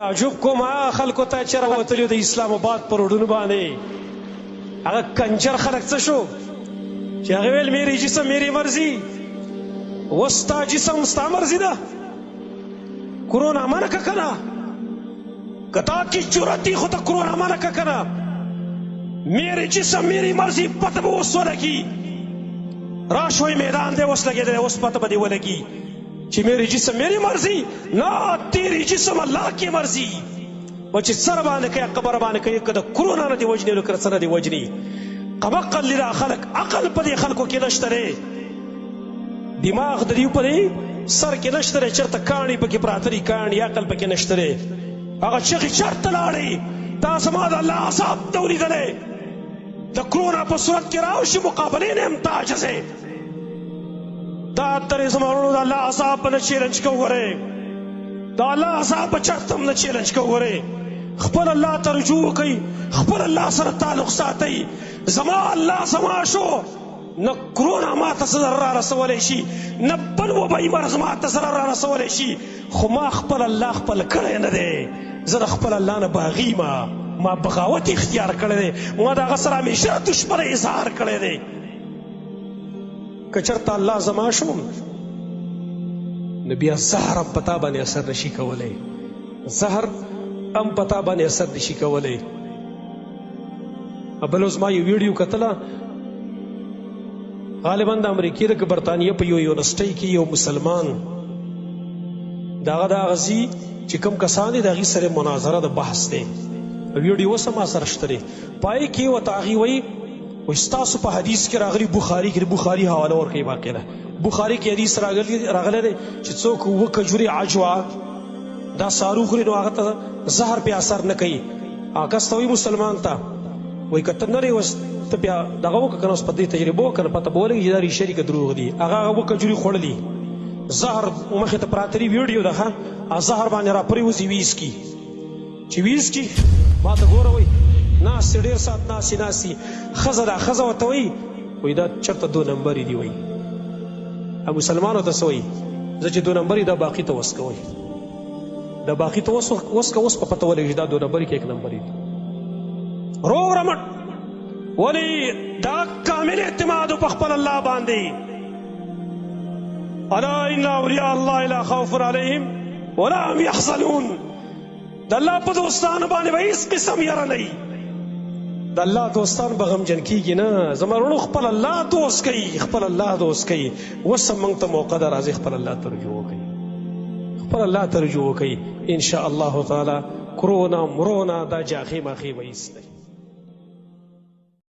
تعجب کوم هغه خلکو ته چې راوتلي د اسلام آباد په روډونو باندې هغه کنجر خلک څه شو چې هغه ویل میری جسم میری مرزي وستا جسم ستا مرزي ده کرونا منع که کنه کتا کی جرأت دی خود کرونا منع که کنه میری جسم میری مرزي پته به اوس ولګي راشوی میدان دی اوس لګېدلی اوس پته به دې ولګي چې میری جسم میری مرضی نه تیری جسم اللہ کی مرضی و چې سر باندې کوي قبر باندې کوي که د کرونا نه دې وجني نو که څه نه دې وجني قبقل لرا خلق عقل په دې خلکو کې نشته دی دماغ د دې په دې سر کې نشته دی چېرته کاڼي پکې پراته دي کاڼي عقل پکې نشته دی هغه چغې چېرته لاړې تا زما د الله عذاب ته ولیدلی د کرونا په صورت کې راوشي مقابلې نه هم ته عاجز دا تر زمانونو دا اللہ عذاب نه چیلنج کو غره دا اللہ عذاب چرتم نه چیلنج کو غره خپل الله ترجو کوي خپل الله سره تعلق ساتي زما الله زما شو نه کرونا ما ته ضرر را رسولی شي نه بل وبای مرض ما ته ضرر را رسولی شي خو ما خپل الله خپل کړی نه دی زه د خپل الله نه باغي ما بغاوت اختیار کړی دی ما د هغه سره همیشه دشمنۍ اظهار کړی دی که چرته الله زما شوم نو بیا زهر هم په تا باندې اثر نشي کولی زهر هم په تا باندې اثر نشي کولی بل اوس ما یو ویډیو کتله غالبا د امریکې د برطانیې په یو یونیورسټۍ کې یو مسلمان د هغه د هغه ځي چې کوم کسان دي د هغې سره مناظره د بحث دی ویډیو اوس هم ما سره شته دی پای کې ورته هغې وایي ستاسو په حدیث کې راغلی بخاري کې بخاري حواله ورکوي باقاعده بخاري کې حدیث راغلی دی چې څوک اووه کجورې عجوه دا سارو خوري نو هغه ته زهر پې اثر نه کوي هغه کس ته وایي مسلمان ته وایي که ته نرې اوس ته بیا دغه وکړه که نه اوس په دې تجربه وکړه نو پته به ولګي چې دا ریښه که دروغ دي هغه اووه کجورې خوړلي زهر مخې ته پراته دي ویډیو ده ښه زهر باندې راپرېوځي ویسکي چې ویسکي ما ته ګوره وایي ناستې ډېر ساعت ناستې ښځه دا ښځه ورته وایي دا چېرته دو نمبرې دي وایي مسلمانو ته څه وایي زه چې دو نمبرې دا باقي ته وسکه وایي دا باقي ته وسکه اوس په پته ولګي چې دا دو نمبرې کې یک نمبرې دي روغ رمټ ولې دا کامل اعتماد په خپل الله باندې الا ان اولیاء الله لا خوف علیهم ولا هم یحزنون د الله په دوستانو باندې به هېڅ قسم یره نه وي د الله دوستان به غمجن کېږي نه زما وروڼو خپل الله دوست کوي خپل الله دوست کوي اوس هم موږ ته موقع ده راځئ خپل الله ته رجوع وکړئ خپل الله ته رجوع وکړئ انشاءالله تعالی کرونا مرونا دا جاخې ماخې به ایستئ